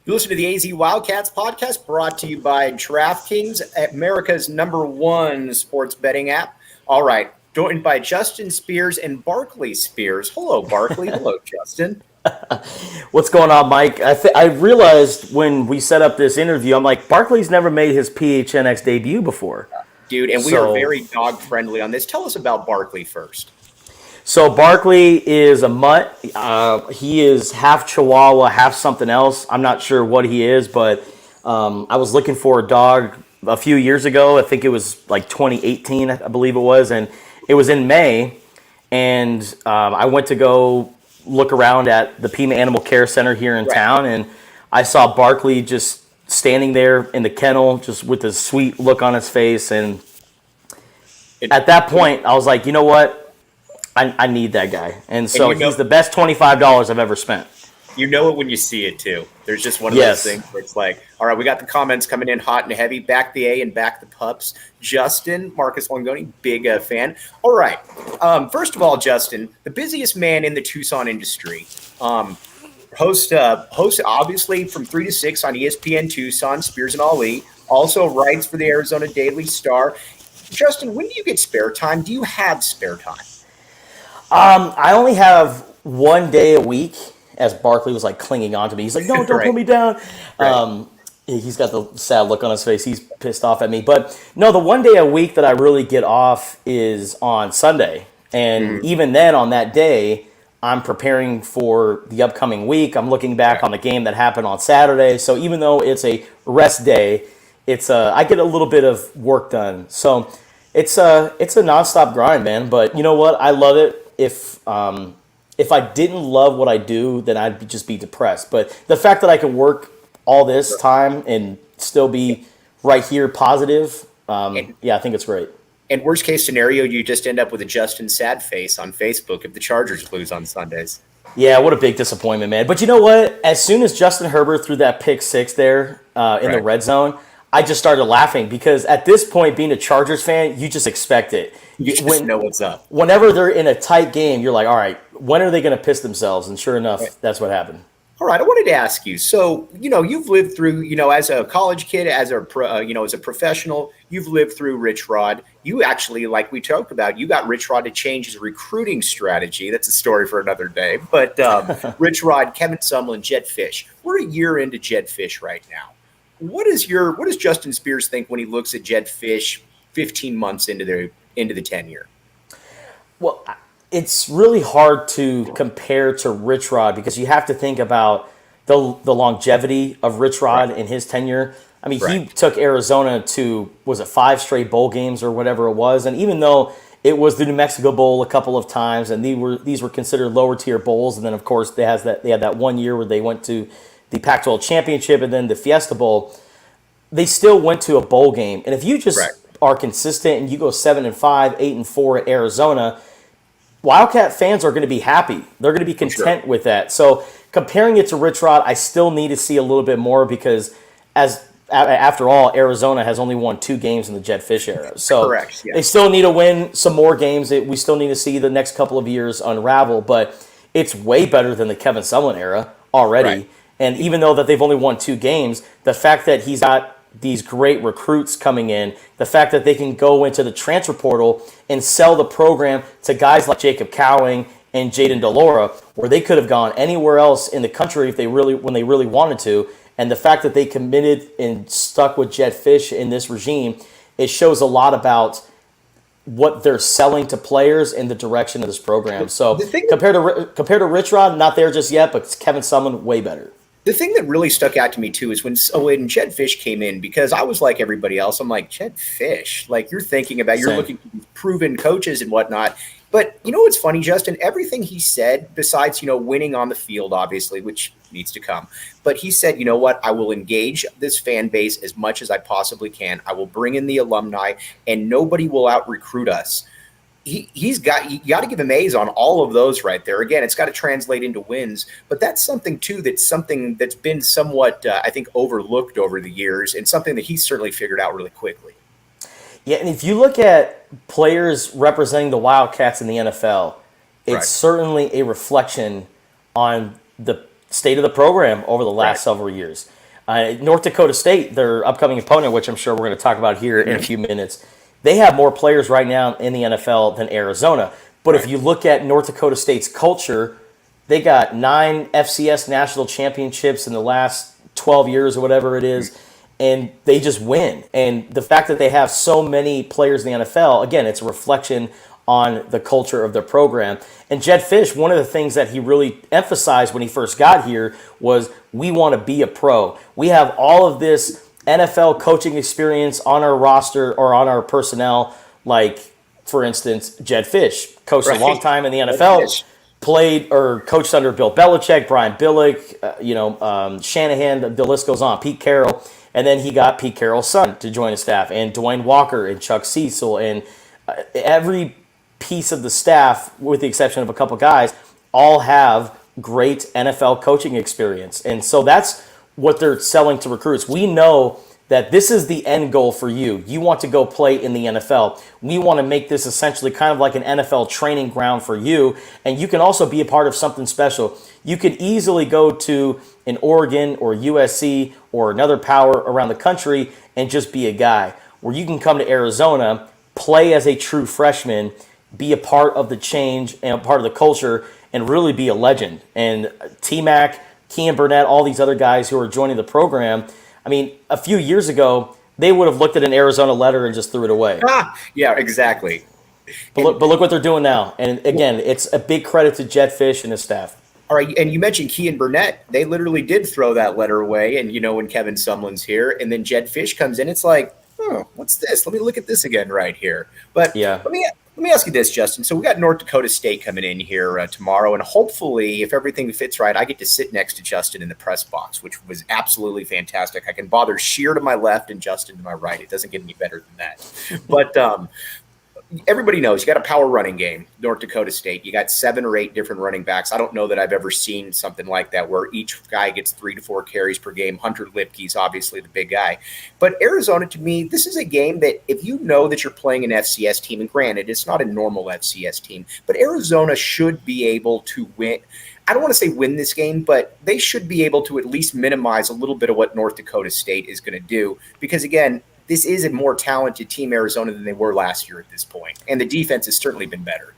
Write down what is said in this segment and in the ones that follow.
You listen to the AZ Wildcats podcast, brought to you by DraftKings, America's #1 sports betting app. All right, joined by Justin Spears and Barkley Spears. Hello, Barkley. Hello, Justin. What's going on, Mike? I realized when we set up this interview, I'm like, Barkley's never made his PHNX debut before. Dude, and we are very dog-friendly on this. Tell us about Barkley first. So Barkley is a mutt. He is half Chihuahua, half something else. I'm not sure what he is, but I was looking for a dog a few years ago. I think it was like 2018, I believe it was, and it was in May. And I went to go look around at the Pima Animal Care Center here in town, and I saw Barkley just standing there in the kennel, just with a sweet look on his face. And at that point, I was like, you know what? I need that guy. And so he's the best $25 I've ever spent. You know it when you see it, too. There's just one of those things where it's like, all right, we got the comments coming in hot and heavy. Back the A and back the pups. Justin, Marcus Longoni, big fan. All right. First of all, Justin, the busiest man in the Tucson industry. Host obviously from 3 to 6 on ESPN Tucson, Spears and Ali. Also writes for the Arizona Daily Star. Justin, when do you get spare time? Do you have spare time? I only have one day a week, as Barkley was like clinging on to me. He's like, no, don't put me down. He's got the sad look on his face. He's pissed off at me. But no, the one day a week that I really get off is on Sunday. And even then, on that day, I'm preparing for the upcoming week. I'm looking back on the game that happened on Saturday. So even though it's a rest day, I get a little bit of work done. So it's a nonstop grind, man. But you know what? I love it. If I didn't love what I do, then I'd just be depressed. But the fact that I can work all this time and still be right here positive, I think it's great. And worst case scenario, you just end up with a Justin sad face on Facebook if the Chargers lose on Sundays. Yeah, what a big disappointment, man. But you know what? As soon as Justin Herbert threw that pick six there in the red zone, I just started laughing because at this point, being a Chargers fan, you just expect it. You just know what's up. Whenever they're in a tight game, you're like, all right, when are they going to piss themselves? And sure enough, that's what happened. All right, I wanted to ask you. So, you've lived through, as a college kid, as a professional, you've lived through Rich Rod. You actually, like we talked about, you got Rich Rod to change his recruiting strategy. That's a story for another day. But Rich Rod, Kevin Sumlin, Jedd Fisch. We're a year into Jedd Fisch right now. What does Justin Spears think when he looks at Jedd Fisch 15 months into the tenure? Well, it's really hard to compare to Rich Rod because you have to think about the longevity of Rich Rod in his tenure. I mean, he took Arizona to, was it 5 straight bowl games or whatever it was? And even though it was the New Mexico Bowl a couple of times, and these were considered lower tier bowls, and then of course they had that 1 year where they went to the Pac-12 championship and then the Fiesta Bowl, they still went to a bowl game. And if you just are consistent and you go 7-5, 8-4 at Arizona, Wildcat fans are going to be happy. They're going to be content with that. So comparing it to Rich Rod, I still need to see a little bit more because after all, Arizona has only won 2 games in the Jedd Fisch era. So they still need to win some more games. We still need to see the next couple of years unravel, but it's way better than the Kevin Sumlin era already. And even though that they've only won 2 games, the fact that he's got these great recruits coming in, the fact that they can go into the transfer portal and sell the program to guys like Jacob Cowing and Jaden DeLora, where they could have gone anywhere else in the country when they really wanted to. And the fact that they committed and stuck with Jedd Fisch in this regime, it shows a lot about what they're selling to players in the direction of this program. So compared to Rich Rod, not there just yet, but Kevin Sumlin, way better. The thing that really stuck out to me, too, is when Jedd Fisch came in, because I was like everybody else. I'm like, Jedd Fisch? Like, you're thinking about, you're looking for proven coaches and whatnot. But you know what's funny, Justin? Everything he said, besides, winning on the field, obviously, which needs to come. But he said, you know what? I will engage this fan base as much as I possibly can. I will bring in the alumni, and nobody will out-recruit us. You got to give him A's on all of those right there. Again, it's got to translate into wins, but that's something too. That's been somewhat, I think, overlooked over the years, and something that he's certainly figured out really quickly. Yeah, and if you look at players representing the Wildcats in the NFL, it's certainly a reflection on the state of the program over the last several years. North Dakota State, their upcoming opponent, which I'm sure we're going to talk about here in a few minutes, they have more players right now in the NFL than Arizona. But if you look at North Dakota State's culture, they got 9 FCS national championships in the last 12 years or whatever it is, and they just win. And the fact that they have so many players in the NFL, again, it's a reflection on the culture of their program. And Jedd Fisch, one of the things that he really emphasized when he first got here was, we want to be a pro. We have all of this NFL coaching experience on our roster or on our personnel, like, for instance, Jedd Fisch, coached a long time in the NFL, played or coached under Bill Belichick, Brian Billick, Shanahan, the list goes on, Pete Carroll. And then he got Pete Carroll's son to join his staff, and Dwayne Walker and Chuck Cecil, and every piece of the staff, with the exception of a couple guys, all have great NFL coaching experience. And so that's what they're selling to recruits. We know that this is the end goal for you. You want to go play in the NFL. We want to make this essentially kind of like an NFL training ground for you. And you can also be a part of something special. You could easily go to an Oregon or USC or another power around the country and just be a guy. Where you can come to Arizona, play as a true freshman, be a part of the change and a part of the culture, and really be a legend. And T-Mac, Kean Burnett, all these other guys who are joining the program, I mean, a few years ago, they would have looked at an Arizona letter and just threw it away. Yeah, exactly. But look what they're doing now. And again, it's a big credit to Jedd Fisch and his staff. All right, and you mentioned Kean Burnett. They literally did throw that letter away, and when Kevin Sumlin's here, and then Jedd Fisch comes in, it's like, what's this? Let me look at this again right here. But yeah. Let me ask you this, Justin. So we got North Dakota State coming in here tomorrow, and hopefully, if everything fits right, I get to sit next to Justin in the press box, which was absolutely fantastic. I can bother Sheer to my left and Justin to my right. It doesn't get any better than that. But everybody knows you got a power running game, North Dakota State. You got 7 or 8 different running backs. I don't know that I've ever seen something like that where each guy gets 3 to 4 carries per game. Hunter Lipke's obviously the big guy. But Arizona, to me, this is a game that if you know that you're playing an FCS team, and granted, it's not a normal FCS team, but Arizona should be able to win. I don't want to say win this game, but they should be able to at least minimize a little bit of what North Dakota State is going to do. Because, again, this is a more talented team, Arizona, than they were last year at this point. And the defense has certainly been better.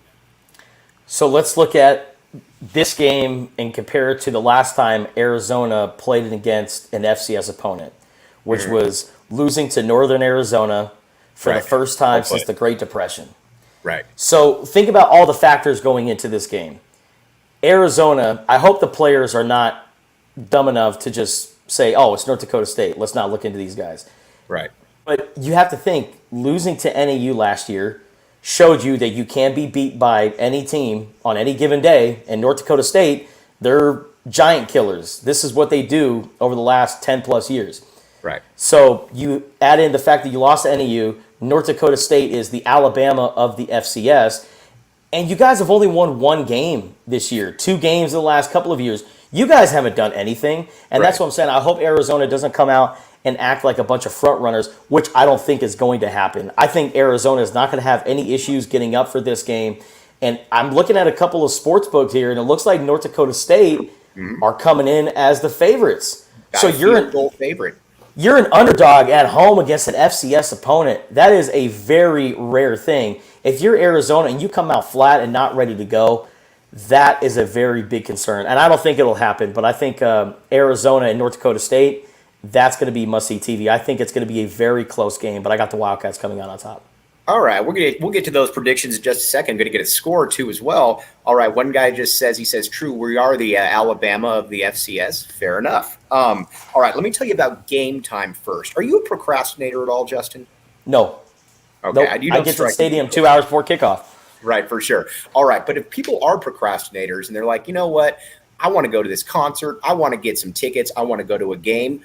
So let's look at this game and compare it to the last time Arizona played it against an FCS opponent, which was losing to Northern Arizona for the first time since the Great Depression. Right. So think about all the factors going into this game. Arizona, I hope the players are not dumb enough to just say, oh, it's North Dakota State. Let's not look into these guys. Right. But you have to think, losing to NAU last year showed you that you can be beat by any team on any given day. And North Dakota State, they're giant killers. This is what they do over the last 10-plus years. Right. So you add in the fact that you lost to NAU, North Dakota State is the Alabama of the FCS, and you guys have only won 1 game this year, 2 games in the last couple of years. You guys haven't done anything, and that's what I'm saying. I hope Arizona doesn't come out and act like a bunch of front runners, which I don't think is going to happen. I think Arizona is not going to have any issues getting up for this game. And I'm looking at a couple of sports books here, and it looks like North Dakota State are coming in as the favorites. So you're an favorite. You're an underdog at home against an FCS opponent. That is a very rare thing. If you're Arizona and you come out flat and not ready to go, that is a very big concern. And I don't think it'll happen, but I think Arizona and North Dakota State, that's going to be must-see TV. I think it's going to be a very close game, but I got the Wildcats coming out on top. All right, we'll get to those predictions in just a second. I'm going to get a score, too, as well. All right, one guy just says, true, we are the Alabama of the FCS. Fair enough. All right, let me tell you about game time first. Are you a procrastinator at all, Justin? No. Okay, nope. I get to the stadium 2 hours before kickoff. Right, for sure. All right, but if people are procrastinators and they're like, you know what, I want to go to this concert, I want to get some tickets, I want to go to a game,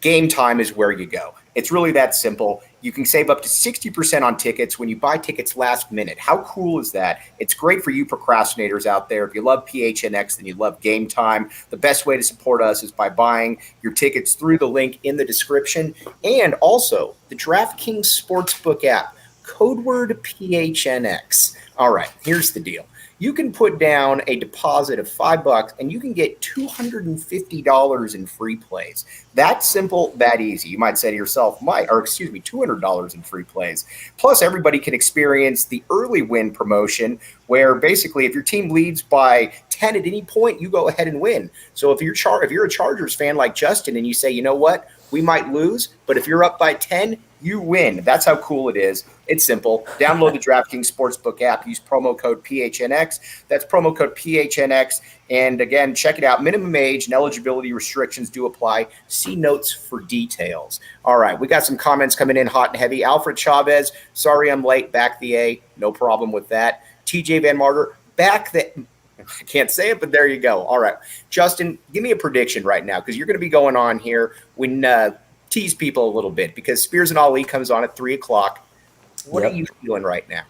Game Time is where you go. It's really that simple. You can save up to 60% on tickets when you buy tickets last minute. How cool is that? It's great for you procrastinators out there. If you love PHNX, then you love Game Time. The best way to support us is by buying your tickets through the link in the description. And also, the DraftKings Sportsbook app. code word PHNX. All right, here's the deal. You can put down a deposit of $5 and you can get $250 in free plays. That simple, that easy. You might say to yourself, $200 in free plays. Plus, everybody can experience the early win promotion, where basically if your team leads by 10 at any point, you go ahead and win. So if you're a Chargers fan like Justin and you say, you know what, we might lose, but if you're up by 10, you win. That's how cool it is. It's simple. Download the DraftKings Sportsbook app. Use promo code PHNX. That's promo code PHNX. And again, check it out. Minimum age and eligibility restrictions do apply. See notes for details. All right, we got some comments coming in hot and heavy. Alfred Chavez, sorry I'm late. Back the A. No problem with that. TJ Van Martyr, back the I can't say it, but there you go. All right. Justin, give me a prediction right now, because you're going to be going on here when tease people a little bit, because Spears and Ali comes on at 3 o'clock. What are you feeling right now?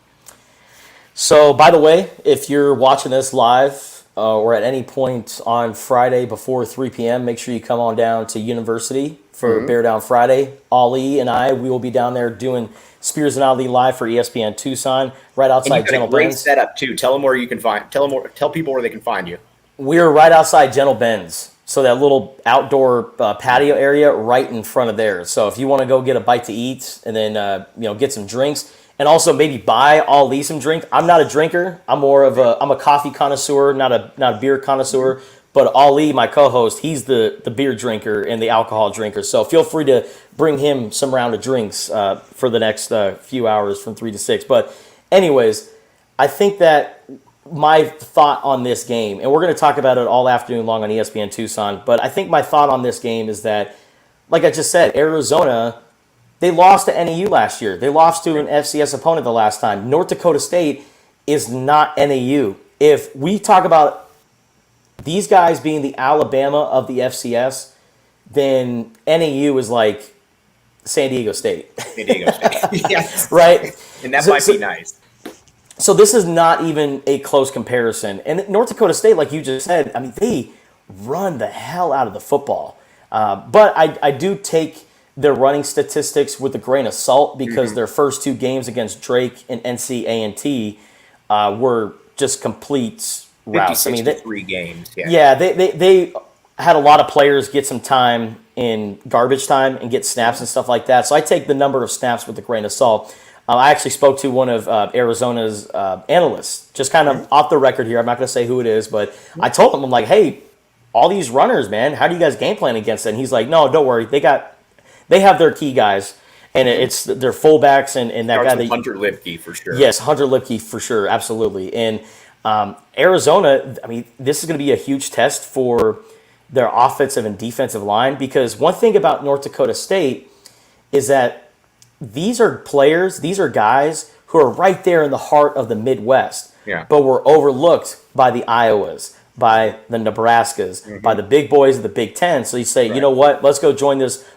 So, by the way, if you're watching this live or at any point on Friday before 3 p.m., make sure you come on down to University for Bear Down Friday. Ali and I, we will be down there doing Spears and Ali live for ESPN Tucson, right outside Gentle Great Ben's. Setup too. Tell them where you can find. Tell people where they can find you. We're right outside Gentle Ben's, so that little outdoor patio area right in front of there. So if you want to go get a bite to eat and then get some drinks, and also maybe buy Ali some drink. I'm not a drinker. I'm more of I'm a coffee connoisseur, not a beer connoisseur. But Ali, my co-host, he's the beer drinker and the alcohol drinker. So feel free to bring him some round of drinks for the next few hours from 3 to 6. But anyways, I think that my thought on this game, and we're going to talk about it all afternoon long on ESPN Tucson, but I think my thought on this game is that, like I just said, Arizona, they lost to NAU last year. They lost to an FCS opponent the last time. North Dakota State is not NAU. If we talk about these guys being the Alabama of the FCS, then NAU is like San Diego State. San Diego State. Yes. Right? And that might be nice. So this is not even a close comparison. And North Dakota State, like you just said, I mean, they run the hell out of the football. But I do take their running statistics with a grain of salt, because their first two games against Drake and NC A&T were just complete routes. I mean, 3 games. Yeah, they had a lot of players get some time in garbage time and get snaps and stuff like that. So I take the number of snaps with a grain of salt. I actually spoke to one of Arizona's analysts, just kind of off the record here. I'm not going to say who it is, but I told him, I'm like, hey, all these runners, man, how do you guys game plan against it? And he's like, no, don't worry. They have their key guys, and it's their fullbacks and that guy. Hunter Lipke for sure. Yes, Hunter Lipke for sure, absolutely. And Arizona, I mean, this is going to be a huge test for their offensive and defensive line, because one thing about North Dakota State is that these are guys who are right there in the heart of the Midwest, but were overlooked by the Iowas, by the Nebraskas, by the big boys of the Big Ten. So you say, you know what, let's go join this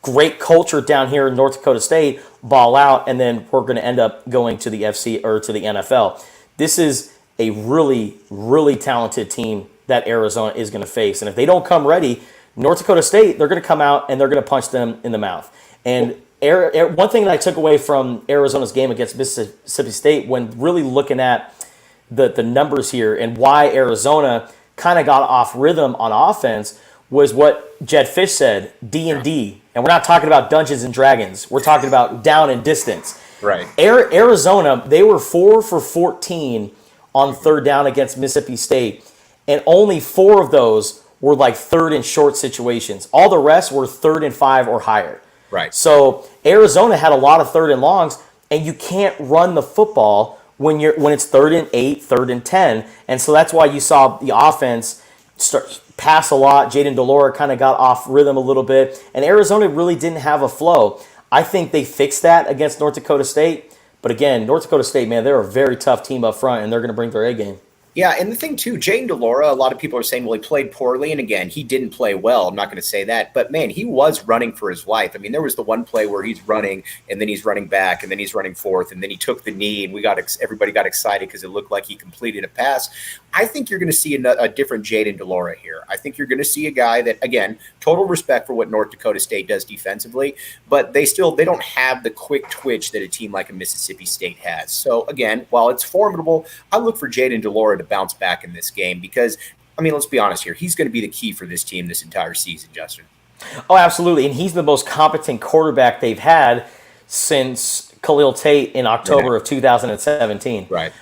great culture down here in North Dakota State, ball out, and then we're going to end up going to the FC or to the NFL. This is a really, really talented team that Arizona is going to face. And if they don't come ready, North Dakota State, they're going to come out and they're going to punch them in the mouth. And one thing that I took away from Arizona's game against Mississippi State, when really looking at the numbers here and why Arizona kind of got off rhythm on offense, was what Jedd Fisch said, D&D. And we're not talking about Dungeons and Dragons. We're talking about down and distance. Right. Arizona, they were 4 for 14 on third down against Mississippi State, and only 4 of those were like third and short situations. All the rest were 3rd and 5 or higher. Right. So Arizona had a lot of third and longs, and you can't run the football when it's 3rd and 8, 3rd and 10. And so that's why you saw the offense start pass a lot. Jaden Delora kind of got off rhythm a little bit, and Arizona really didn't have a flow. I think they fixed that against North Dakota State. But again, North Dakota State, man, they're a very tough team up front, and they're going to bring their A game. Yeah, and the thing too, Jayden de Laura, a lot of people are saying, well, he played poorly. And again, he didn't play well. I'm not going to say that. But man, he was running for his life. I mean, there was the one play where he's running and then he's running back and then he's running forth and then he took the knee and everybody got excited because it looked like he completed a pass. I think you're going to see a different Jayden de Laura here. I think you're going to see a guy that, again, total respect for what North Dakota State does defensively, but they don't have the quick twitch that a team like a Mississippi State has. So again, while it's formidable, I look for Jayden de Laura to bounce back in this game because, I mean, let's be honest here. He's going to be the key for this team this entire season, Justin. Oh, absolutely. And he's the most competent quarterback they've had since Khalil Tate in October of 2017. Right.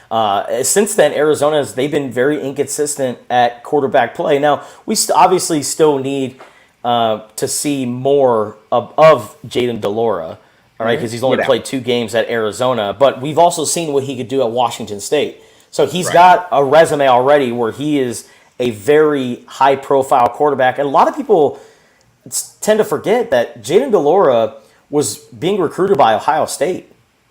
Since then, they've been very inconsistent at quarterback play. Now, we obviously still need to see more of Jayden de Laura, all right, because he's only played 2 games at Arizona. But we've also seen what he could do at Washington State. So he's got a resume already where he is a very high-profile quarterback. And a lot of people tend to forget that Jayden de Laura was being recruited by Ohio State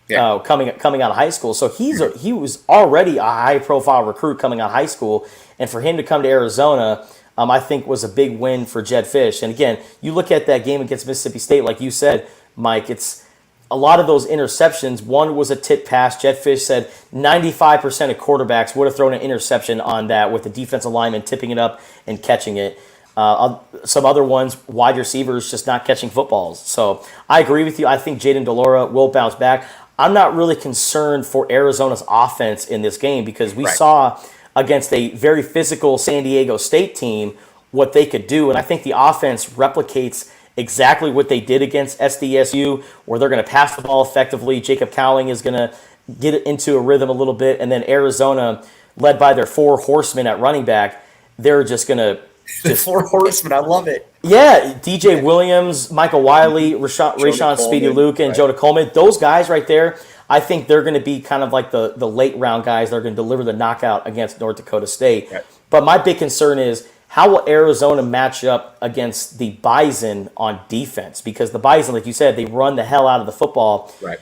coming out of high school. So he was already a high-profile recruit coming out of high school. And for him to come to Arizona, I think was a big win for Jedd Fisch. And again, you look at that game against Mississippi State, like you said, Mike, it's a lot of those interceptions. One was a tip pass. Jedd Fisch said 95% of quarterbacks would have thrown an interception on that with the defensive lineman tipping it up and catching it. Some other ones, wide receivers just not catching footballs. So I agree with you. I think Jayden de Laura will bounce back. I'm not really concerned for Arizona's offense in this game because we saw against a very physical San Diego State team what they could do. And I think the offense replicates exactly what they did against SDSU, where they're going to pass the ball effectively. Jacob Cowling is going to get it into a rhythm a little bit. And then Arizona, led by their 4 horsemen at running back, they're just going to... The 4 horsemen, I love it. Yeah, DJ Williams, Michael Wiley, Rashawn Speedy Luke, and Joda Coleman. Those guys right there, I think they're going to be kind of like the late round guys that are going to deliver the knockout against North Dakota State. Right. But my big concern is how will Arizona match up against the Bison on defense? Because the Bison, like you said, they run the hell out of the football. Right.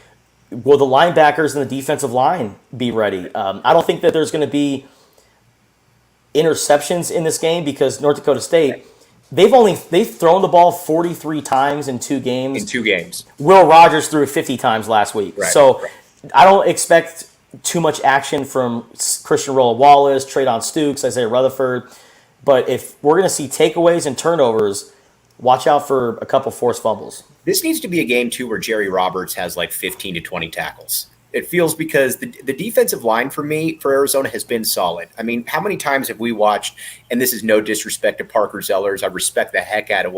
Will the linebackers and the defensive line be ready? I don't think that there's going to be interceptions in this game because North Dakota State, they've thrown the ball 43 times in 2 games. In 2 games. Will Rogers threw it 50 times last week. Right. So I don't expect too much action from Christian Rolla Wallace, Traydon Stukes, Isaiah Rutherford. But if we're going to see takeaways and turnovers, watch out for a couple forced fumbles. This needs to be a game, too, where Jerry Roberts has like 15 to 20 tackles. It feels because the defensive line for Arizona has been solid. I mean, how many times have we watched, and this is no disrespect to Parker Zellers, I respect the heck out of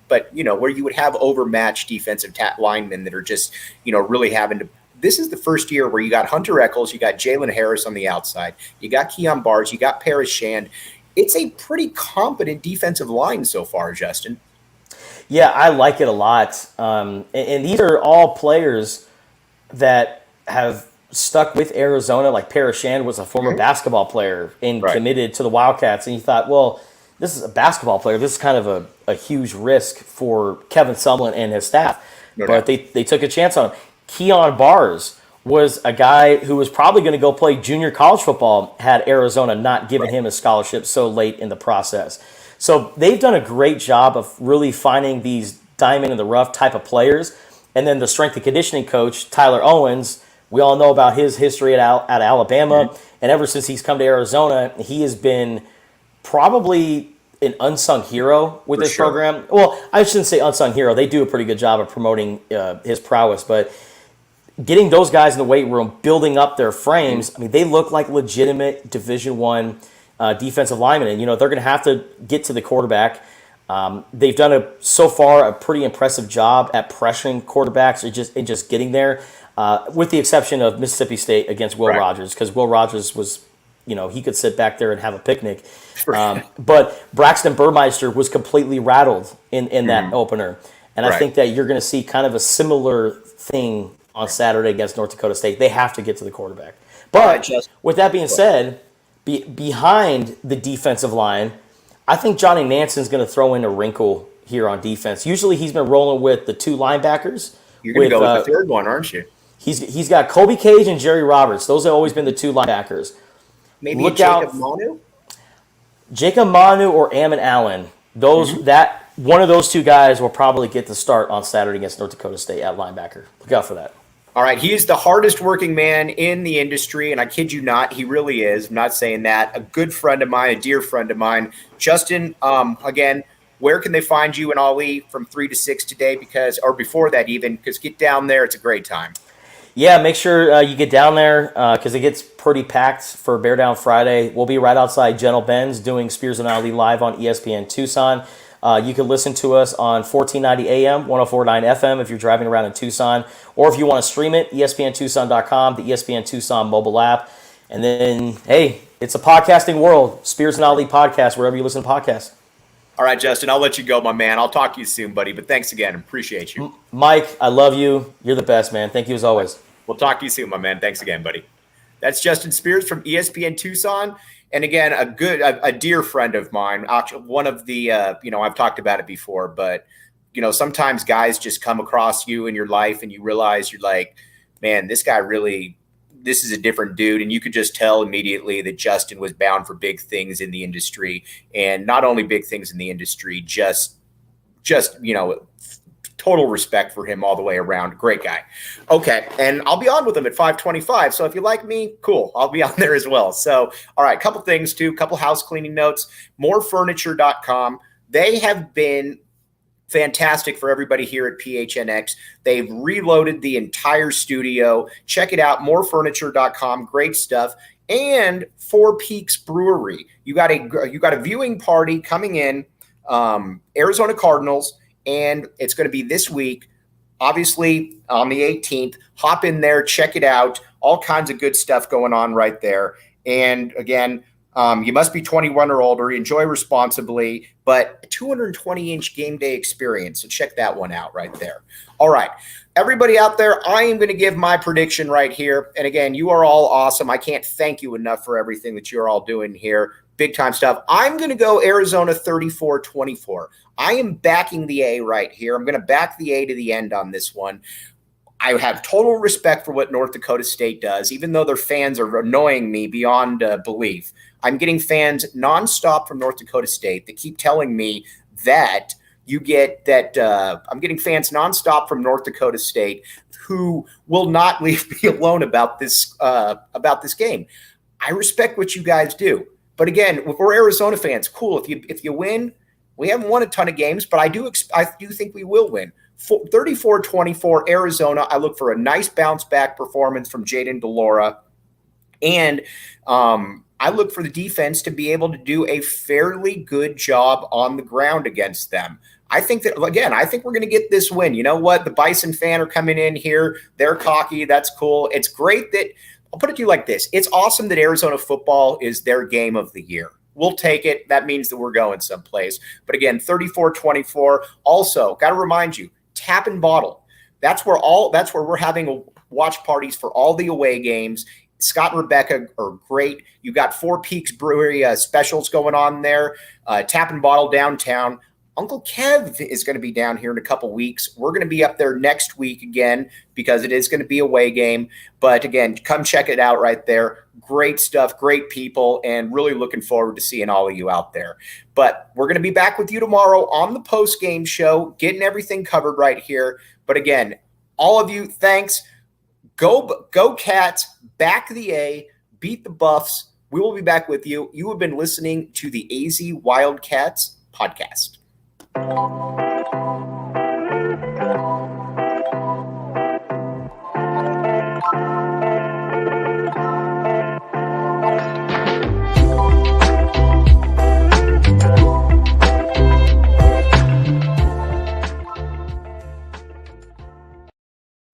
but, where you would have overmatched defensive linemen that are just, really having to. This is the first year where you got Hunter Echols, you got Jalen Harris on the outside, you got Keon Barnes, you got Paris Shand. It's a pretty competent defensive line so far, Justin. Yeah, I like it a lot. And these are all players that have stuck with Arizona. Like Paris Shand was a former basketball player and committed to the Wildcats. And you thought, well, this is a basketball player. This is kind of a huge risk for Kevin Sumlin and his staff. But they took a chance on him. Keon Barnes was a guy who was probably going to go play junior college football had Arizona not given him a scholarship so late in the process. So they've done a great job of really finding these diamond in the rough type of players. And then the strength and conditioning coach, Tyler Owens, we all know about his history at Alabama. And ever since he's come to Arizona, he has been probably an unsung hero with this program. Well, I shouldn't say unsung hero. They do a pretty good job of promoting his prowess. But getting those guys in the weight room, building up their frames, I mean, they look like legitimate Division I defensive linemen. And, they're going to have to get to the quarterback. They've done so far a pretty impressive job at pressuring quarterbacks and just getting there, with the exception of Mississippi State against Will Rogers, because Will Rogers was, he could sit back there and have a picnic. But Braxton Burmeister was completely rattled in that opener. And I think that you're going to see kind of a similar thing on Saturday against North Dakota State. They have to get to the quarterback. But with that being said, behind the defensive line, I think Johnny Nanson's going to throw in a wrinkle here on defense. Usually he's been rolling with the 2 linebackers. You're going to go with the third one, aren't you? He's got Kobe Cage and Jerry Roberts. Those have always been the 2 linebackers. maybe look Jacob out. Manu? Jacob Manu or Ammon Allen. One of those two guys will probably get the start on Saturday against North Dakota State at linebacker. Look out for that. All right, he is the hardest working man in the industry, and I kid you not, he really is. I'm not saying that. A good friend of mine, a dear friend of mine. Justin, again, where can they find you and Ali from 3 to 6 today? Or before that even, because get down there. It's a great time. Yeah, make sure you get down there because it gets pretty packed for Bear Down Friday. We'll be right outside Gentle Ben's doing Spears and Ali live on ESPN Tucson. You can listen to us on 1490 AM, 104.9 FM if you're driving around in Tucson. Or if you want to stream it, ESPNTucson.com, the ESPN Tucson mobile app. And then, hey, it's a podcasting world. Spears and Ali podcast, wherever you listen to podcasts. All right, Justin, I'll let you go, my man. I'll talk to you soon, buddy. But thanks again. Appreciate you. Mike, I love you. You're the best, man. Thank you as always. We'll talk to you soon, my man. Thanks again, buddy. That's Justin Spears from ESPN Tucson. And again, a dear friend of mine. Actually, one of the, I've talked about it before, but, sometimes guys just come across you in your life and you realize you're like, man, this is a different dude. And you could just tell immediately that Justin was bound for big things in the industry, and not only big things in the industry, just total respect for him all the way around. Great guy. Okay. And I'll be on with him at 5:25. So if you like me, cool. I'll be on there as well. So, all right. Couple things too, couple house cleaning notes, morefurniture.com. They have been fantastic for everybody here at PHNX. They've reloaded the entire studio. Check it out. Morefurniture.com. Great stuff. And Four Peaks Brewery. You got a viewing party coming in, Arizona Cardinals. And it's going to be this week, obviously on the 18th. Hop in there, check it out. All kinds of good stuff going on right there. And again, you must be 21 or older. Enjoy responsibly, but a 220-inch game day experience. So check that one out right there. All right. Everybody out there, I am going to give my prediction right here. And again, you are all awesome. I can't thank you enough for everything that you're all doing here. Big time stuff. I'm going to go Arizona 34-24. I am backing the A right here. I'm going to back the A to the end on this one. I have total respect for what North Dakota State does, even though their fans are annoying me beyond belief. I'm getting fans nonstop from North Dakota State that keep telling me that I'm getting fans nonstop from North Dakota State who will not leave me alone about this game. I respect what you guys do. But again, if we're Arizona fans, cool. If you win, we haven't won a ton of games, but I do think we will win. 34-24 Arizona. I look for a nice bounce back performance from Jayden de Laura. And I look for the defense to be able to do a fairly good job on the ground against them. I think we're going to get this win. You know what? The Bison fan are coming in here. They're cocky. That's cool. It's great that – I'll put it to you like this. It's awesome that Arizona football is their game of the year. We'll take it. That means that we're going someplace. But again, 34-24. Also, got to remind you, tap and bottle. That's where we're having watch parties for all the away games. Scott and Rebecca are great. You got Four Peaks Brewery specials going on there. Tap and bottle downtown. Uncle Kev is going to be down here in a couple weeks. We're going to be up there next week again because it is going to be a away game. But again, come check it out right there. Great stuff, great people, and really looking forward to seeing all of you out there. But we're going to be back with you tomorrow on the post-game show, getting everything covered right here. But again, all of you, thanks. Go Cats, back the A, beat the Buffs. We will be back with you. You have been listening to the AZ Wildcats podcast.